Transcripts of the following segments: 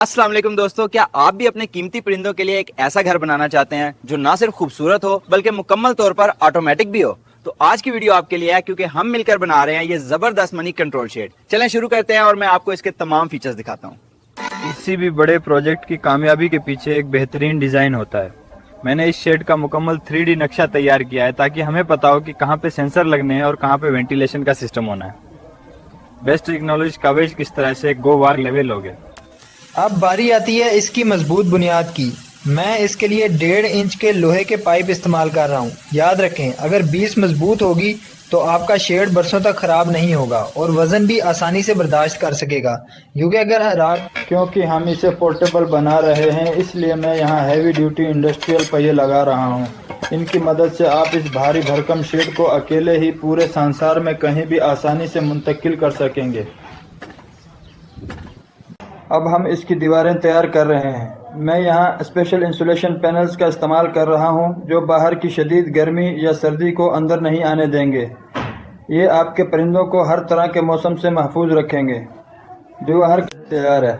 अस्सलाम वालेकुम दोस्तों, क्या आप भी अपने कीमती परिंदों के लिए एक ऐसा घर बनाना चाहते हैं जो ना सिर्फ खूबसूरत हो बल्कि मुकम्मल तौर पर ऑटोमेटिक भी हो? तो आज की वीडियो आपके लिए है क्योंकि हम मिलकर बना रहे हैं ये जबरदस्त मनी कंट्रोल शेड। चलें शुरू करते हैं और मैं आपको इसके तमाम फीचर्स दिखाता हूँ। किसी भी बड़े प्रोजेक्ट की कामयाबी के पीछे एक बेहतरीन डिज़ाइन होता है। मैंने इस शेड का मुकम्मल 3D नक्शा तैयार किया है ताकि हमें पता हो कि कहाँ पे सेंसर लगने हैं और कहाँ पे वेंटिलेशन का सिस्टम होना है। बेस्ट टेक्नोलॉजी कवरेज किस तरह से गो वार लेवल हो गया। अब बारी आती है इसकी मजबूत बुनियाद की। मैं इसके लिए 1.5 इंच के लोहे के पाइप इस्तेमाल कर रहा हूँ। याद रखें, अगर 20 मजबूत होगी तो आपका शेड बरसों तक खराब नहीं होगा और वजन भी आसानी से बर्दाश्त कर सकेगा। क्योंकि हम इसे पोर्टेबल बना रहे हैं, इसलिए मैं यहाँ हैवी ड्यूटी इंडस्ट्रियल पहिए लगा रहा हूँ। इनकी मदद से आप इस भारी भरकम शेड को अकेले ही पूरे संसार में कहीं भी आसानी से मुंतकिल कर सकेंगे। अब हम इसकी दीवारें तैयार कर रहे हैं। मैं यहाँ स्पेशल इंसुलेशन पैनल्स का इस्तेमाल कर रहा हूँ जो बाहर की शदीद गर्मी या सर्दी को अंदर नहीं आने देंगे। ये आपके परिंदों को हर तरह के मौसम से महफूज रखेंगे। दीवार तैयार है।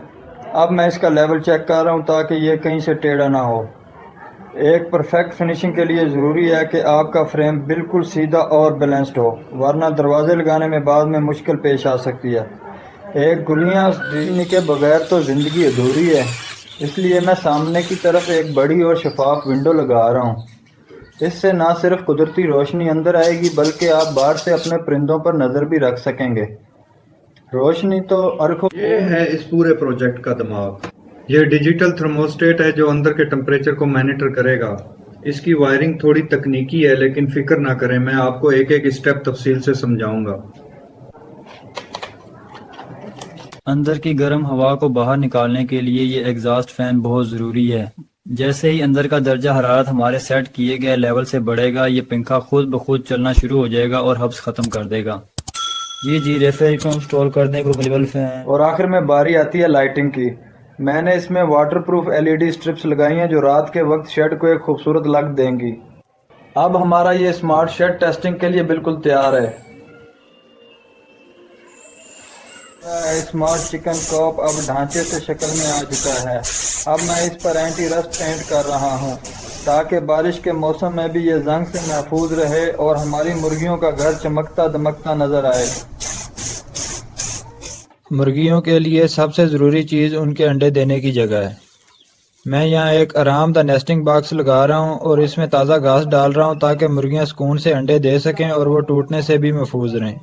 अब मैं इसका लेवल चेक कर रहा हूँ ताकि ये कहीं से टेढ़ा ना हो। एक परफेक्ट फिनिशिंग के लिए ज़रूरी है कि आपका फ्रेम बिल्कुल सीधा और बैलेंस्ड हो, वरना दरवाजे लगाने में बाद में मुश्किल पेश आ सकती है। एक गुलियाँ के बगैर तो ज़िंदगी अधूरी है, इसलिए मैं सामने की तरफ एक बड़ी और शफाफ विंडो लगा रहा हूँ। इससे ना सिर्फ कुदरती रोशनी अंदर आएगी बल्कि आप बाहर से अपने परिंदों पर नज़र भी रख सकेंगे। रोशनी तो ये है इस पूरे प्रोजेक्ट का दिमाग। ये डिजिटल थर्मोस्टेट है जो अंदर के टेम्परेचर को मॉनिटर करेगा। इसकी वायरिंग थोड़ी तकनीकी है, लेकिन फिक्र ना करें, मैं आपको एक एक स्टेप तफसील से समझाऊंगा। अंदर की गर्म हवा को बाहर निकालने के लिए ये एग्जॉस्ट फैन बहुत ज़रूरी है। जैसे ही अंदर का दर्जा हरारत हमारे सेट किए गए लेवल से बढ़ेगा, ये पंखा खुद ब खुद चलना शुरू हो जाएगा और हब्स ख़त्म कर देगा। जी रेफर को इंस्टॉल कर दें ग्लोबल फैन। और आखिर में बारी आती है लाइटिंग की। मैंने इसमें वाटरप्रूफ LED स्ट्रिप्स लगाई हैं जो रात के वक्त शेड को एक खूबसूरत लुक देंगी। अब हमारा ये स्मार्ट शेड टेस्टिंग के लिए बिल्कुल तैयार है। स्मार्ट चिकन कॉप अब ढांचे से शक्ल में आ चुका है। अब मैं इस पर एंटी रस्ट पेंट कर रहा हूं ताकि बारिश के मौसम में भी ये जंग से महफूज रहे और हमारी मुर्गियों का घर चमकता दमकता नजर आए। मुर्गियों के लिए सबसे ज़रूरी चीज़ उनके अंडे देने की जगह है। मैं यहाँ एक आरामदा नेस्टिंग बॉक्स लगा रहा हूँ और इसमें ताज़ा घास डाल रहा हूँ ताकि मुर्गियाँ सुकून से अंडे दे सकें और वो टूटने से भी महफूज रहें।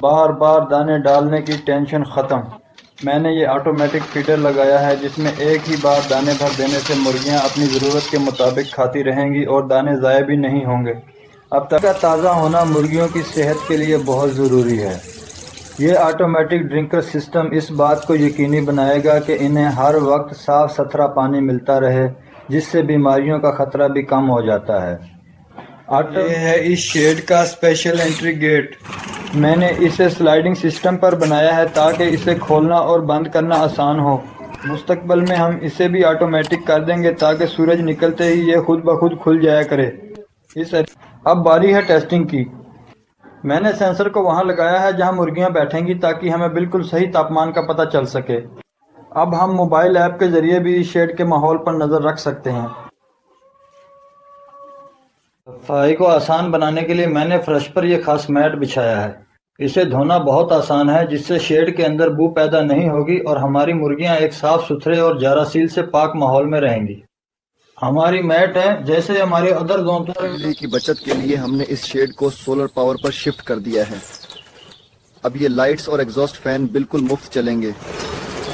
बार बार दाने डालने की टेंशन ख़त्म। मैंने ये ऑटोमेटिक फीडर लगाया है जिसमें एक ही बार दाने भर देने से मुर्गियां अपनी ज़रूरत के मुताबिक खाती रहेंगी और दाने ज़ाया भी नहीं होंगे। अब तक का ताज़ा होना मुर्गियों की सेहत के लिए बहुत ज़रूरी है। ये ऑटोमेटिक ड्रिंकर सिस्टम इस बात को यकीनी बनाएगा कि इन्हें हर वक्त साफ़ सुथरा पानी मिलता रहे, जिससे बीमारियों का ख़तरा भी कम हो जाता है। ये है इस शेड का स्पेशल एंट्री गेट। मैंने इसे स्लाइडिंग सिस्टम पर बनाया है ताकि इसे खोलना और बंद करना आसान हो। मुस्तकबिल में हम इसे भी ऑटोमेटिक कर देंगे ताकि सूरज निकलते ही ये खुद ब खुद खुल जाया करे। अब बारी है टेस्टिंग की। मैंने सेंसर को वहां लगाया है जहां मुर्गियां बैठेंगी ताकि हमें बिल्कुल सही तापमान का पता चल सके। अब हम मोबाइल ऐप के जरिए भी इस शेड के माहौल पर नज़र रख सकते हैं। सफाई को आसान बनाने के लिए मैंने फर्श पर यह खास मैट बिछाया है। इसे धोना बहुत आसान है, जिससे शेड के अंदर बू पैदा नहीं होगी और हमारी मुर्गियां एक साफ सुथरे और जरासील से पाक माहौल में रहेंगी। हमारी मैट है जैसे हमारे अदर जोन। बिजली की बचत के लिए हमने इस शेड को सोलर पावर पर शिफ्ट कर दिया है। अब ये लाइट्स और एग्जॉस्ट फैन बिल्कुल मुफ्त चलेंगे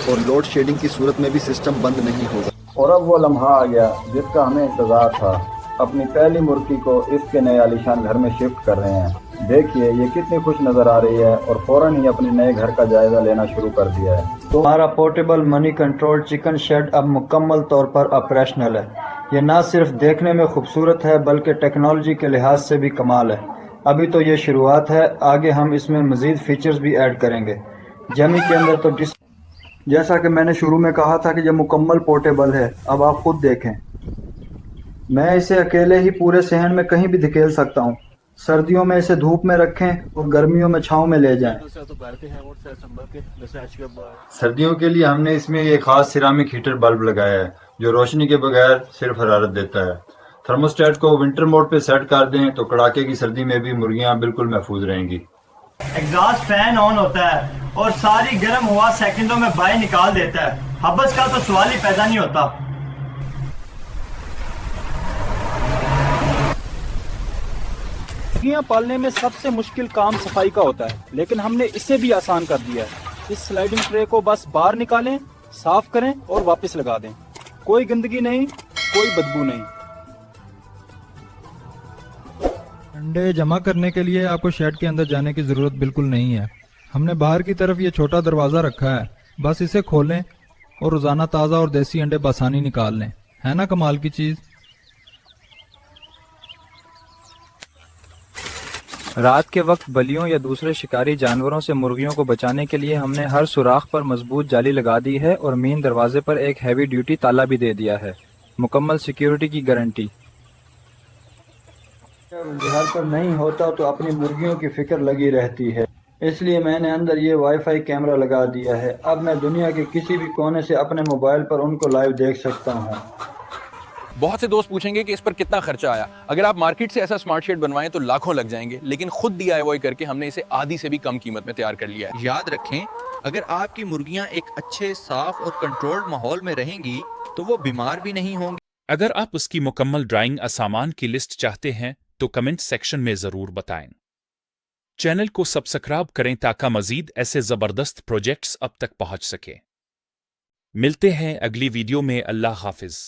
और लोड शेडिंग की सूरत में भी सिस्टम बंद नहीं होगा। और अब वो लम्हा आ गया जिसका हमें इंतजार था। अपनी पहली मुर्गी को इसके नए आलीशान घर में शिफ्ट कर रहे हैं। देखिए ये कितनी खुश नज़र आ रही है और फौरन ही अपने नए घर का जायजा लेना शुरू कर दिया है। तो हमारा portable money control chicken shed अब मुकम्मल तौर पर ऑपरेशनल है। ये ना सिर्फ देखने में खूबसूरत है बल्कि टेक्नोलॉजी के लिहाज से भी कमाल है। अभी तो ये शुरुआत है, आगे हम इसमें मज़ीद फीचर्स भी ऐड करेंगे। जमी के अंदर तो जैसा कि मैंने शुरू में कहा था कि यह मुकम्मल पोर्टेबल है। अब आप खुद देखें, मैं इसे अकेले ही पूरे सहन में कहीं भी धकेल सकता हूँ। सर्दियों में इसे धूप में रखें और गर्मियों में छांव में ले जाएं। सर्दियों के लिए हमने इसमें एक खास सिरामिक हीटर बल्ब लगाया है जो रोशनी के बगैर सिर्फ हरारत देता है। थर्मोस्टेट को विंटर मोड पे सेट कर दें तो कड़ाके की सर्दी में भी मुर्गियां बिल्कुल महफूज रहेंगी। एग्जॉस्ट फैन ऑन होता है और सारी गर्म हवा सेकंडों में बाहर निकाल देता है। हबस का तो सवाल ही पैदा नहीं होता। मुर्गियां पालने में सबसे मुश्किल काम सफाई का होता है, लेकिन हमने इसे भी आसान कर दिया है। इस स्लाइडिंग ट्रे को बस बाहर निकालें, साफ करें और वापस लगा दें। कोई गंदगी नहीं, कोई बदबू नहीं। अंडे जमा करने के लिए आपको शेड के अंदर जाने की ज़रूरत बिल्कुल नहीं है। हमने बाहर की तरफ ये छोटा दरवाज़ा रखा है, बस इसे खोलें और रोज़ाना ताज़ा और देसी अंडे बसानी निकाल लें। है ना कमाल की चीज़। रात के वक्त बलियों या दूसरे शिकारी जानवरों से मुर्गियों को बचाने के लिए हमने हर सुराख पर मजबूत जाली लगा दी है और मेन दरवाजे पर एक हैवी ड्यूटी ताला भी दे दिया है। मुकम्मल सिक्योरिटी की गारंटी। घर पर नहीं होता तो अपनी मुर्गियों की फिक्र लगी रहती है, इसलिए मैंने अंदर ये वाईफाई कैमरा लगा दिया है। अब मैं दुनिया के किसी भी कोने से अपने मोबाइल पर उनको लाइव देख सकता हूँ। बहुत से दोस्त पूछेंगे कि इस पर कितना खर्चा आया। अगर आप मार्केट से ऐसा स्मार्ट शेड बनवाएं तो लाखों लग जाएंगे, लेकिन खुद DIY करके हमने इसे आधी से भी कम कीमत में तैयार कर लिया है। याद रखें, अगर आपकी मुर्गियां एक अच्छे, साफ और कंट्रोल्ड माहौल में रहेंगी तो वो बीमार भी नहीं होंगी। अगर आप उसकी मुकम्मल ड्राइंग सामान की लिस्ट चाहते हैं तो कमेंट सेक्शन में ज़रूर बताएं। चैनल को सब्सक्राइब करें ताकि मज़ीद ऐसे ज़बरदस्त प्रोजेक्ट्स अब तक पहुंच सके। मिलते हैं अगली वीडियो में। अल्लाह हाफिज़।